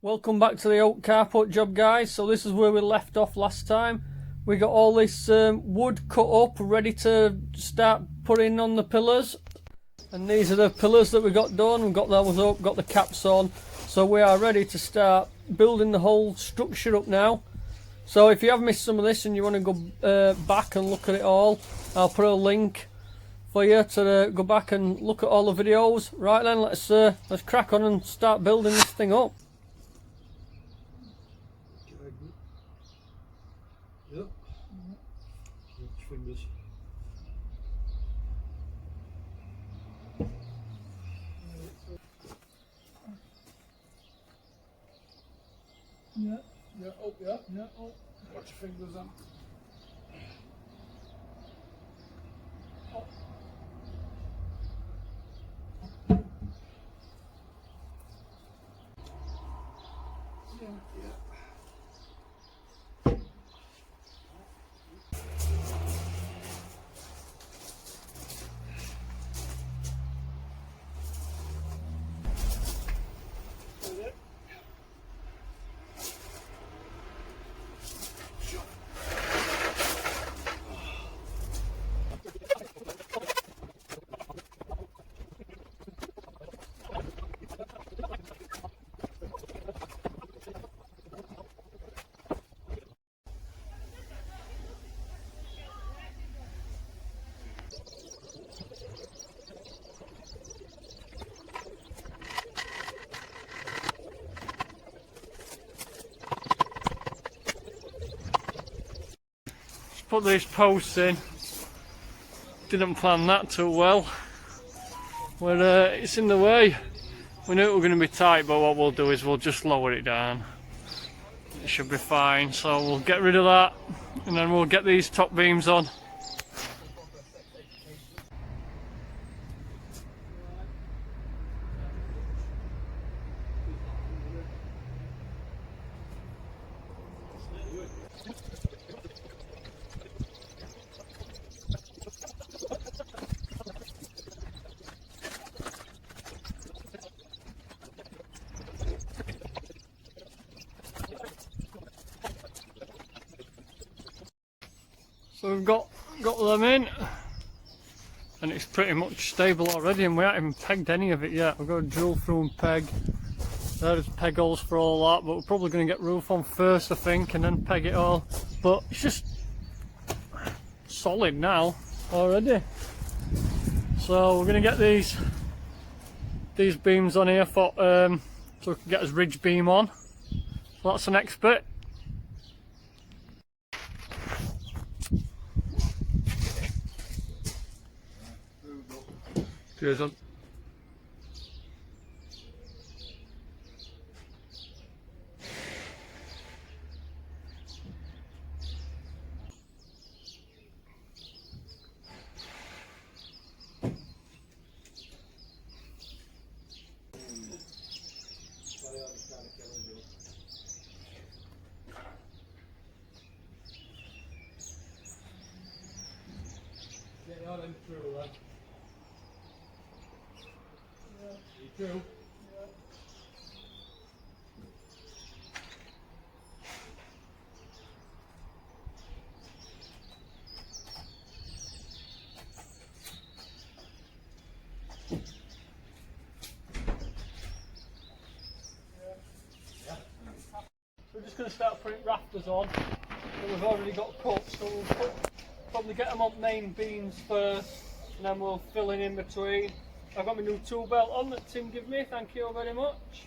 Welcome back to the oak carport job, guys. So this is where we left off last time. We got all this wood cut up, ready to start putting on the pillars. And these are the pillars that we got done. We've got those up, got the caps on. So we are ready to start building the whole structure up now. So if you have missed some of this and you want to go back and look at it all, I'll put a link for you to go back and look at all the videos. Right then, let's crack on and start building this thing up. Yep. Fingers. Yeah, yeah, oh, yeah, yeah, oh, watch your fingers on. Oh. Yeah, yeah. Put these posts in. Didn't plan that too well. But it's in the way. We knew it was going to be tight, but what we'll do is we'll just lower it down. It should be fine. So we'll get rid of that, and then we'll get these top beams on. So we've got them in, and it's pretty much stable already, and we haven't even pegged any of it yet. We've got to drill through and peg. There's peg holes for all that, but we're probably going to get roof on first, I think, and then peg it all. But it's just solid now already. So we're going to get these beams on here for so we can get his ridge beam on. So that's the next bit. Cheers on. Get your end through then. Yeah. You through? Yeah. We're just going to start putting rafters on that we've already got cut, so we'll probably get them on main beams first, and then we'll fill in between. I've got my new tool belt on that Tim gave me, thank you very much.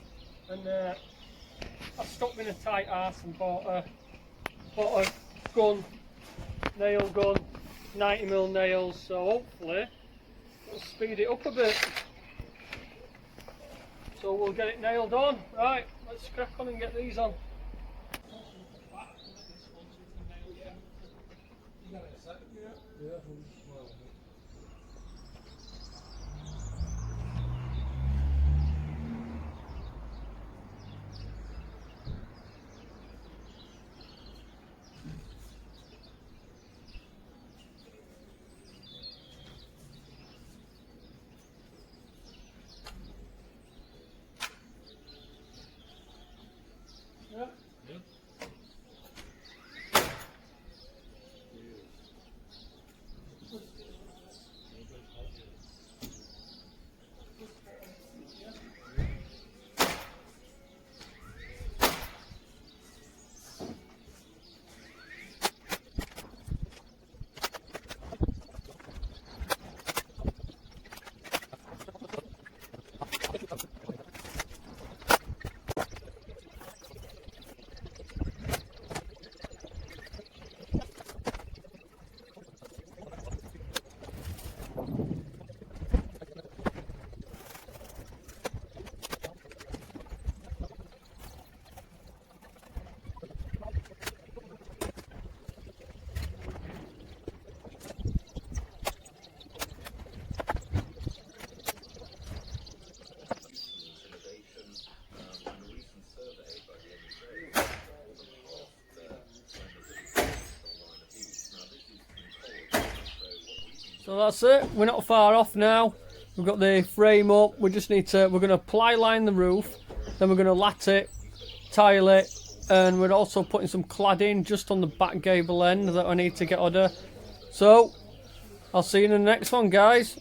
And I stopped being a tight arse and bought a gun, nail gun, 90mm nails, so hopefully it'll speed it up a bit. So we'll get it nailed on. Right, let's crack on and get these on. Yeah. Yeah. So that's it, we're not far off now. We've got the frame up, we just need to, we're going to ply line the roof, then we're going to lat it, tile it, and we're also putting some cladding just on the back gable end that I need to get order. So, I'll see you in the next one, guys.